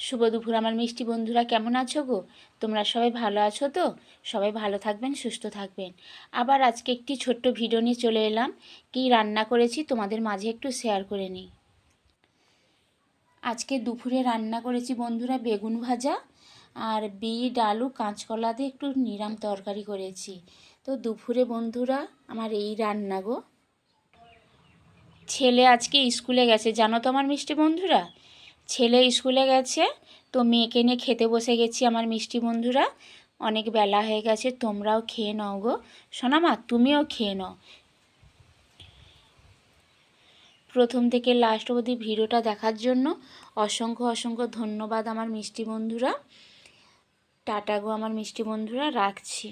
শুভ দুপুর আমার মিষ্টি বন্ধুরা, কেমন আছো গো? তোমরা সবাই ভালো আছো তো? সবাই ভালো থাকবেন, সুস্থ থাকবেন। আবার আজকে একটি ছোট্ট ভিডিও নিয়ে চলে এলাম। কী রান্না করেছি তোমাদের মাঝে একটু শেয়ার করে নিই। আজকে দুপুরে রান্না করেছি বন্ধুরা বেগুন ভাজা আর বিট আলু কাঁচকলা দিয়ে একটু নিরাম তরকারি করেছি। তো দুপুরে বন্ধুরা আমার এই রান্না গো। ছেলে আজকে স্কুলে গেছে, জানো তো আমার মিষ্টি বন্ধুরা। ছেলে স্কুলে গেছে, তো মেয়েকে নিয়ে খেতে বসে গেছি আমার মিষ্টি বন্ধুরা। অনেক বেলা হয়ে গেছে, তোমরাও খেয়ে নাও গো। সোনামা, তুমিও খেয়ে নাও। প্রথম থেকে লাস্ট অবধি ভিডিওটা দেখার জন্য অসংখ্য অসংখ্য ধন্যবাদ আমার মিষ্টি বন্ধুরা। টাটা গো আমার মিষ্টি বন্ধুরা, রাখছি।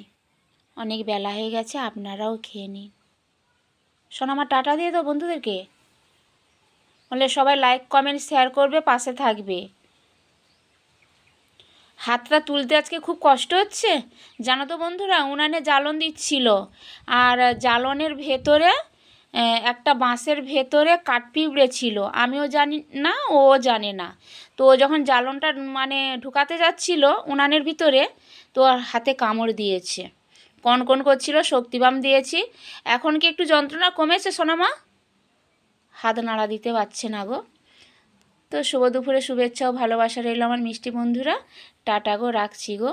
অনেক বেলা হয়ে গেছে, আপনারাও খেয়ে নিন। সোনামা, টাটা দিয়ে দাও বন্ধুদেরকে। বলে সবাই লাইক কমেন্ট শেয়ার করবে, পাশে থাকবে। হাতটা তুলতে আজকে খুব কষ্ট হচ্ছে, জানো তো বন্ধুরা। উনানে জ্বালন দিচ্ছিল, আর জ্বালনের ভেতরে একটা বাঁশের ভেতরে কাঠপিঁপড়ে ছিল। আমিও জানি না, ও জানে না। তো ও যখন জ্বালনটা ঢুকাতে যাচ্ছিল উনানের ভিতরে, তো আর হাতে কামড় দিয়েছে। কন করছিল, শক্তিবাম দিয়েছি। এখন কি একটু যন্ত্রণা কমেছে সোনামা? হাত নাড়া দিতে পারছে না গো। তো শুভ দুপুরে শুভেচ্ছা ও ভালোবাসা রইল আমার মিষ্টি বন্ধুরা। টাটা গো, রাখছি গো।